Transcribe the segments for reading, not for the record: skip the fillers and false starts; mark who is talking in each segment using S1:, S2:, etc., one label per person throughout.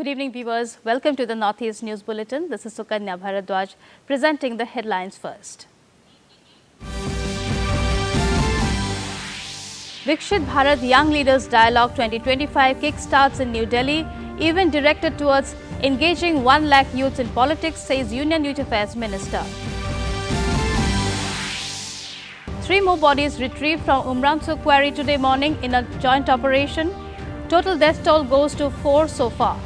S1: Good evening, viewers. Welcome to the Northeast News Bulletin. This is Sukanya Bharadwaj presenting the headlines first. Viksit Bharat Young Leaders Dialogue 2025 kickstarts in New Delhi, event directed towards engaging 1 lakh youths in politics, says Union Youth Affairs Minister. 3 more bodies retrieved from Umrangso quarry today morning in a joint operation. Total death toll goes to 4 so far.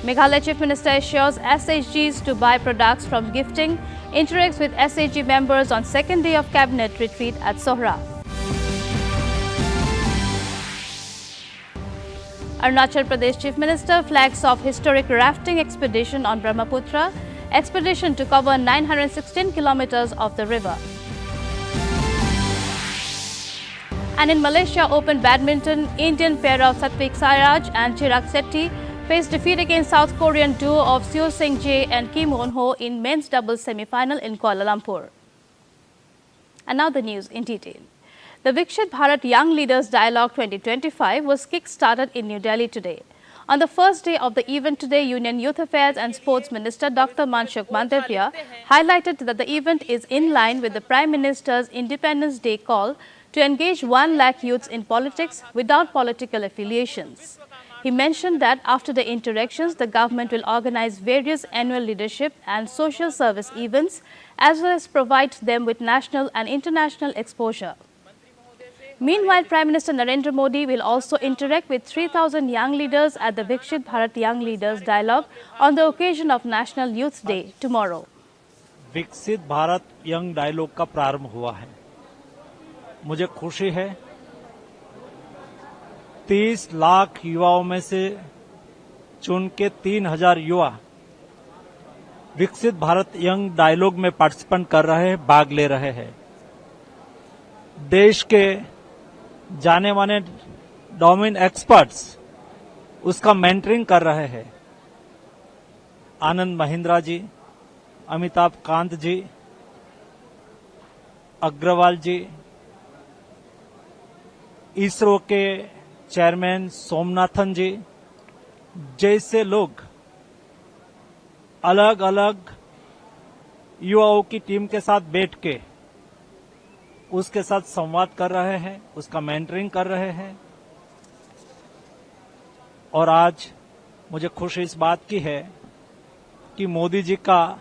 S1: Meghalaya Chief Minister assures SHGs to buy products from gifting, interacts with SHG members on second day of cabinet retreat at Sohra. Arunachal Pradesh Chief Minister flags off historic rafting expedition on Brahmaputra, expedition to cover 916 kilometers of the river. And in Malaysia Open Badminton, Indian pair of Satvik Sairaj and Chirag Sethi faced defeat against South Korean duo of Seo Seung-jae and Kim Won-ho in men's doubles semi-final in Kuala Lumpur. And now the news in detail. The Viksit Bharat Young Leaders Dialogue 2025 was kick-started in New Delhi today. On the first day of the event today, Union Youth Affairs and Sports Minister Dr. Manshukh Mandavia highlighted that the event is in line with the Prime Minister's Independence Day call to engage 1 lakh youths in politics without political affiliations. He mentioned that after the interactions, the government will organize various annual leadership and social service events as well as provide them with national and international exposure. Meanwhile, Prime Minister Narendra Modi will also interact with 3,000 young leaders at the Viksit Bharat Young Leaders Dialogue on the occasion of National Youth Day tomorrow.
S2: विकसित Bharat young dialogue का प्रारंभ हुआ है। मुझे खुशी है 30 लाख युवाओं में से चुन के 3,000 युवा विकसित भारत यंग डायलॉग में पार्टिसिपेंट कर रहे हैं, भाग ले रहे हैं। देश के जाने माने डोमेन एक्सपर्ट्स उसका मेंटरिंग कर रहे हैं। आनंद महिंद्रा जी, अमिताभ कांत जी, अग्रवाल जी, इसरो के चेयरमैन सोमनाथन जी जैसे लोग अलग अलग युवाओं की टीम के साथ बैठ के उसके साथ संवाद कर रहे हैं, उसका मेंटरिंग कर रहे हैं। और आज मुझे खुशी इस बात की है कि मोदी जी का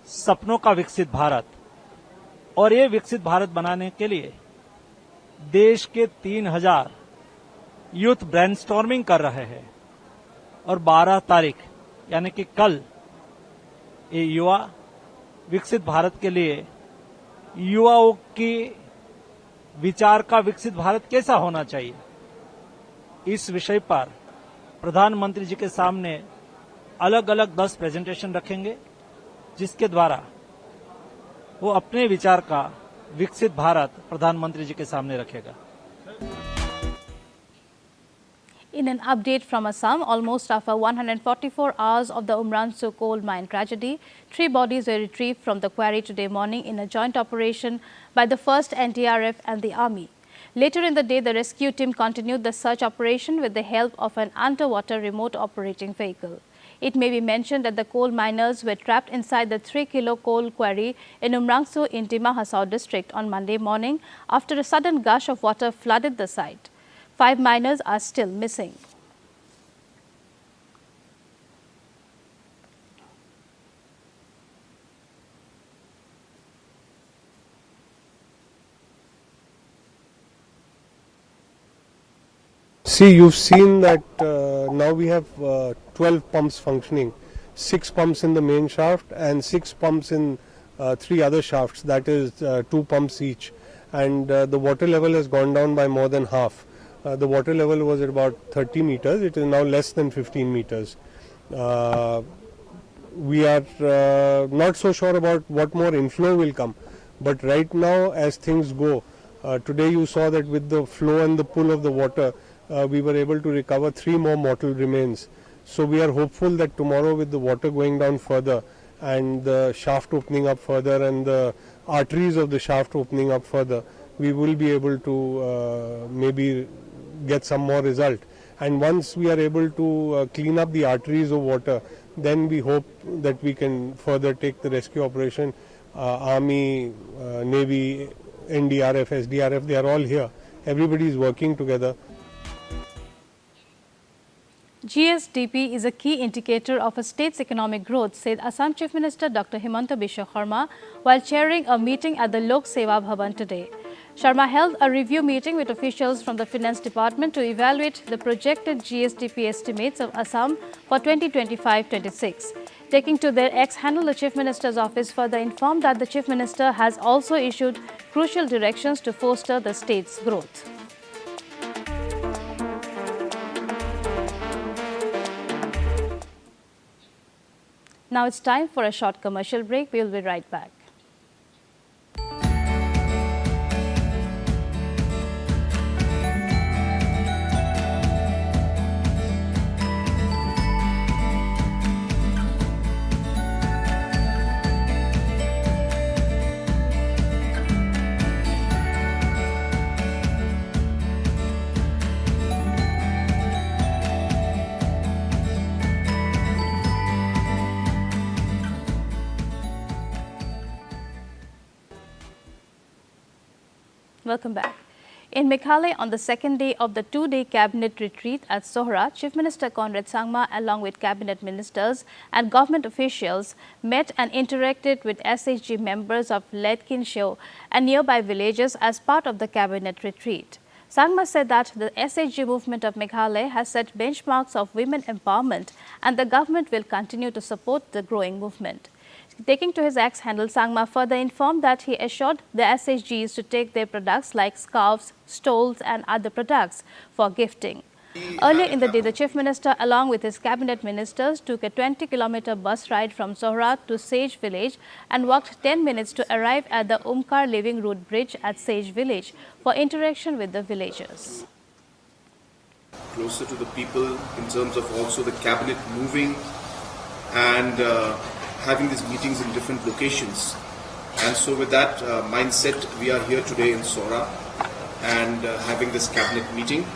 S2: सपनों का विकसित भारत और ये विकसित भारत बनाने के लिए देश के 3,000 यूथ ब्रेनस्टॉर्मिंग कर रहे हैं और 12 तारीख यानी कि कल ये युवा विकसित भारत के लिए युवाओं की विचार का विकसित भारत कैसा होना चाहिए, इस विषय पर प्रधानमंत्री जी के सामने अलग अलग 10 प्रेजेंटेशन रखेंगे, जिसके द्वारा वो अपने विचार का विकसित भारत प्रधानमंत्री जी के सामने रखेगा।
S1: In an update from Assam, almost after 144 hours of the Umrangso coal mine tragedy, 3 bodies were retrieved from the quarry today morning in a joint operation by the 1st NDRF and the Army. Later in the day, the rescue team continued the search operation with the help of an underwater remote operating vehicle. It may be mentioned that the coal miners were trapped inside the 3-kilo coal quarry in Umrangso in Dima Hasao district on Monday morning after a sudden gush of water flooded the site. 5 miners are still missing.
S3: See, you've seen that now we have 12 pumps functioning, 6 pumps in the main shaft and 6 pumps in 3 other shafts, that is 2 pumps each. And the water level has gone down by more than half. The water level was at about 30 meters, it is now less than 15 meters. We are not so sure about what more inflow will come, but right now as things go, today you saw that with the flow and the pull of the water, we were able to recover 3 more mortal remains. So we are hopeful that tomorrow with the water going down further and the shaft opening up further and the arteries of the shaft opening up further, we will be able to maybe get some more result. And once we are able to clean up the arteries of water, then we hope that we can further take the rescue operation. Army, Navy, NDRF, SDRF, they are all here. Everybody is working together.
S1: GSDP is a key indicator of a state's economic growth, said Assam Chief Minister Dr. Himanta Biswa Sharma while chairing a meeting at the Lok Seva Bhavan today. Sharma held a review meeting with officials from the Finance Department to evaluate the projected GSDP estimates of Assam for 2025-26. Taking to their X handle, the Chief Minister's office further informed that the Chief Minister has also issued crucial directions to foster the state's growth. Now it's time for a short commercial break. We will be right back. Welcome back. In Meghalaya, on the second day of the two-day cabinet retreat at Sohra, Chief Minister Conrad Sangma, along with cabinet ministers and government officials, met and interacted with SHG members of Ledkinsho and nearby villages as part of the cabinet retreat. Sangma said that the SHG movement of Meghalaya has set benchmarks of women empowerment and the government will continue to support the growing movement. Taking to his X handle, Sangma further informed that he assured the SHGs to take their products like scarves, stoles and other products for gifting. Earlier in the day, the Chief Minister along with his cabinet ministers took a 20-kilometer bus ride from Sohra to Sage village and walked 10 minutes to arrive at the Umkar Living Root Bridge at Sage village for interaction with the villagers.
S4: Closer to the people in terms of also the cabinet moving and having these meetings in different locations. And so with that mindset, we are here today in Sohra and having this cabinet meeting,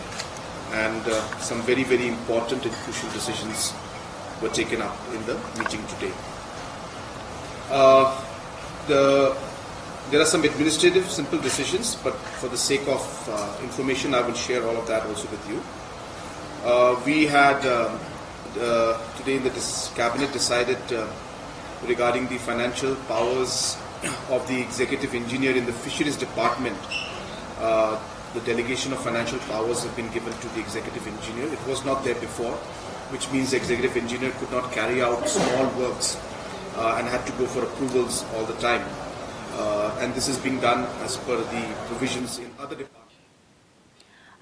S4: and some very, very important and crucial decisions were taken up in the meeting today. There are some administrative simple decisions, but for the sake of information, I will share all of that also with you. We had today in the cabinet decided regarding the financial powers of the executive engineer in the fisheries department. The delegation of financial powers have been given to the executive engineer. It was not there before, which means the executive engineer could not carry out small works and had to go for approvals all the time. And this is being done as per the provisions in other departments.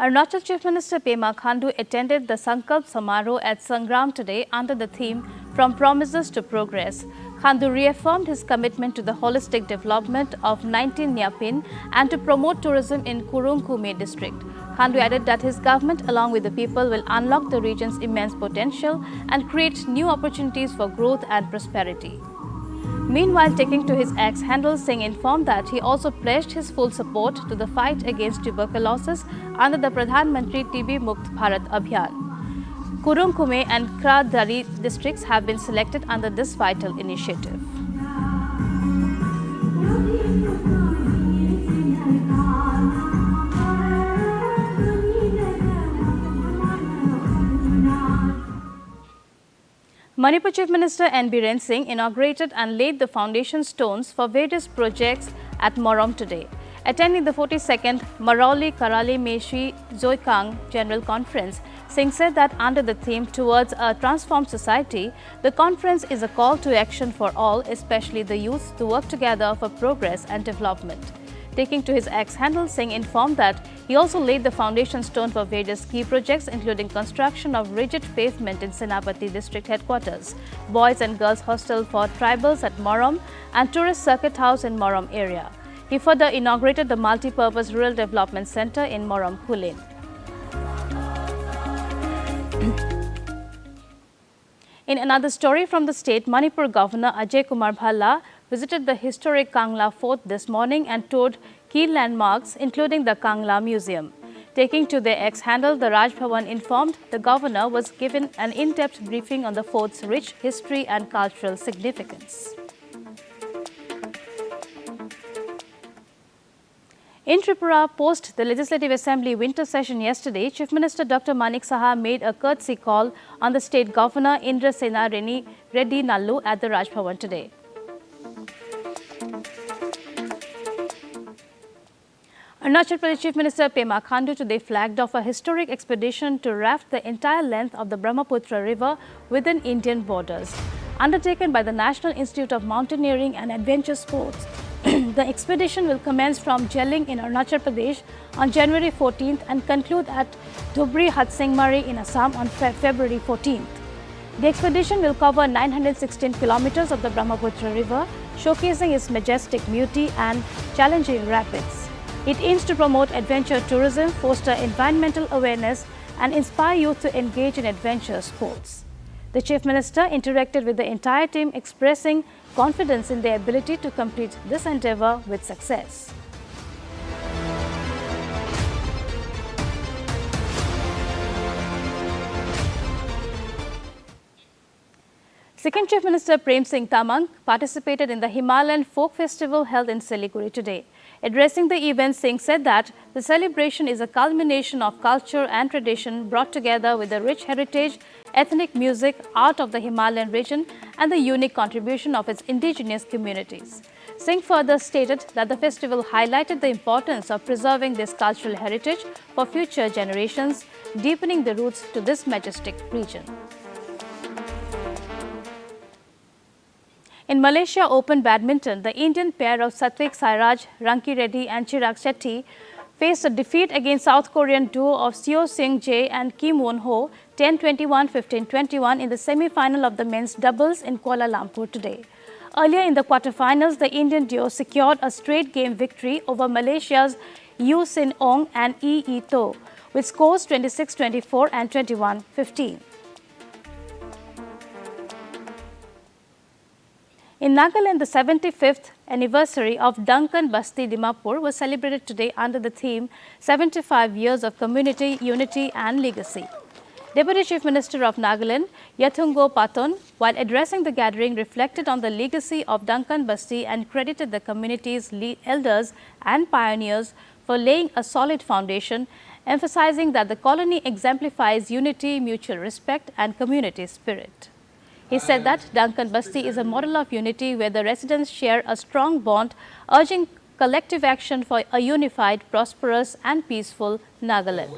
S1: Arunachal Chief Minister Pema Khandu attended the Sankalp Samaroh at Sangram today under the theme From Promises to Progress. Khandu reaffirmed his commitment to the holistic development of 19 Nyapin and to promote tourism in Kurung Kume district. Khandu added that his government along with the people will unlock the region's immense potential and create new opportunities for growth and prosperity. Meanwhile, taking to his X handle, Singh informed that he also pledged his full support to the fight against tuberculosis under the Pradhan Mantri TB Mukt Bharat Abhiyan. Kurung Kume and Kra Dari districts have been selected under this vital initiative. Manipur Chief Minister N. Biren Singh inaugurated and laid the foundation stones for various projects at Morom today. Attending the 42nd Marauli Karali Meshi Zoikang General Conference, Singh said that under the theme Towards a Transformed Society, the conference is a call to action for all, especially the youth, to work together for progress and development. Taking to his X handle, Singh informed that he also laid the foundation stone for various key projects, including construction of rigid pavement in Senapati district headquarters, boys and girls hostel for tribals at Morom, and tourist circuit house in Morom area. He further inaugurated the multi-purpose rural development center in Morom Kulin. In another story from the state, Manipur Governor Ajay Kumar Bhalla visited the historic Kangla Fort this morning and toured key landmarks, including the Kangla Museum. Taking to their X handle, the Raj Bhavan informed the governor was given an in-depth briefing on the fort's rich history and cultural significance. In Tripura, post the Legislative Assembly winter session yesterday, Chief Minister Dr. Manik Saha made a courtesy call on the State Governor Indra Sena Reddy Nallu at the Raj Bhavan today. Arunachal Pradesh Chief Minister Pema Khandu today flagged off a historic expedition to raft the entire length of the Brahmaputra river within Indian borders. Undertaken by the National Institute of Mountaineering and Adventure Sports, the expedition will commence from Jelling in Arunachal Pradesh on January 14th and conclude at Dhubri Hatsingmari in Assam on February 14th. The expedition will cover 916 kilometers of the Brahmaputra river, showcasing its majestic beauty and challenging rapids. It aims to promote adventure tourism, foster environmental awareness, and inspire youth to engage in adventure sports. The Chief Minister interacted with the entire team, expressing confidence in their ability to complete this endeavour with success. Sikkim Chief Minister Prem Singh Tamang participated in the Himalayan Folk Festival held in Siliguri today. Addressing the event, Singh said that the celebration is a culmination of culture and tradition brought together with the rich heritage, ethnic music, art of the Himalayan region and the unique contribution of its indigenous communities. Singh further stated that the festival highlighted the importance of preserving this cultural heritage for future generations, deepening the roots to this majestic region. In Malaysia Open Badminton, the Indian pair of Satvik Sairaj, Ranki Reddy and Chirag Shetty faced a defeat against South Korean duo of Seo Seung-jae and Kim Won-ho 10-21, 15-21 in the semi-final of the men's doubles in Kuala Lumpur today. Earlier in the quarterfinals, the Indian duo secured a straight-game victory over Malaysia's Yu Sin-ong and Yi To with scores 26-24 and 21-15. In Nagaland, the 75th anniversary of Duncan Basti Dimapur was celebrated today under the theme 75 Years of Community, Unity and Legacy. Deputy Chief Minister of Nagaland, Yathungo Paton, while addressing the gathering, reflected on the legacy of Duncan Basti and credited the community's elders and pioneers for laying a solid foundation, emphasizing that the colony exemplifies unity, mutual respect and community spirit. He said that Duncan Basti is a model of unity where the residents share a strong bond, urging collective action for a unified, prosperous and peaceful Nagaland.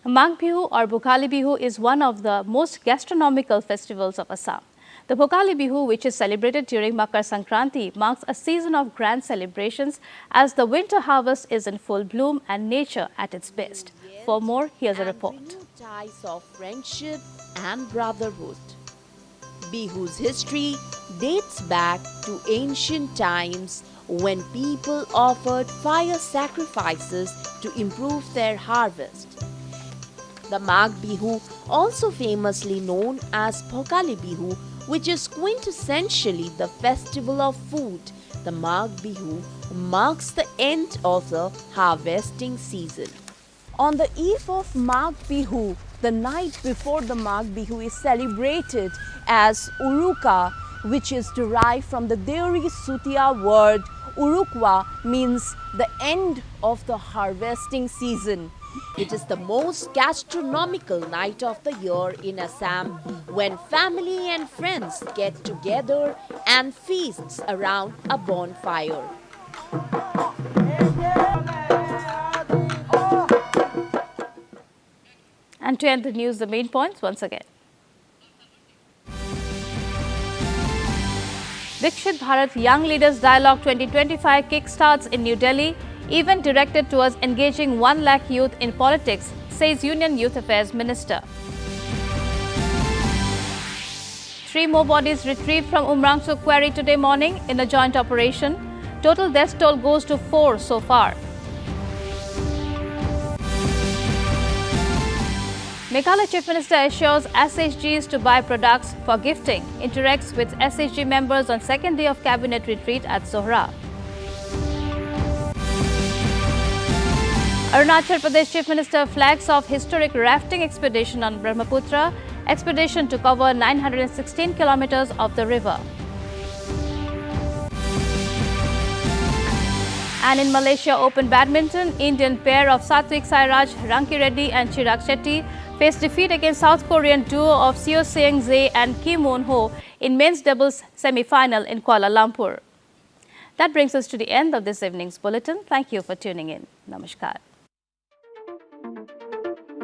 S1: Magh Bihu or Bhokali Bihu is one of the most gastronomical festivals of Assam. The Bhokali Bihu, which is celebrated during Makar Sankranti, marks a season of grand celebrations as the winter harvest is in full bloom and nature at its best. For more, here's a report.
S5: Ties of friendship and brotherhood. Bihu's history dates back to ancient times when people offered fire sacrifices to improve their harvest. The Magh Bihu, also famously known as Bhokali Bihu, which is quintessentially the festival of food, the Magh Bihu marks the end of the harvesting season. On the eve of Magh Bihu, the night before the Magh Bihu is celebrated as Uruka, which is derived from the Deori Sutia word Urukwa, means the end of the harvesting season. It is the most gastronomical night of the year in Assam when family and friends get together and feasts around a bonfire.
S1: And to end the news, the main points once again. Vikshit Bharat Young Leaders Dialogue 2025 kickstarts in New Delhi. Event directed towards engaging 1 lakh youth in politics, says Union Youth Affairs Minister. 3 more bodies retrieved from Umrangso quarry today morning in a joint operation. Total death toll goes to 4 so far. Meghalaya Chief Minister assures SHGs to buy products for gifting, interacts with SHG members on second day of cabinet retreat at Sohra. Arunachal Pradesh Chief Minister flags off historic rafting expedition on Brahmaputra, expedition to cover 916 kilometers of the river. And in Malaysia Open Badminton, Indian pair of Satwik Sairaj, Ranki Reddy and Chirag Shetty faced defeat against South Korean duo of Seo Seung-jae and Kim Won-ho in men's doubles semi-final in Kuala Lumpur. That brings us to the end of this evening's bulletin. Thank you for tuning in. Namaskar.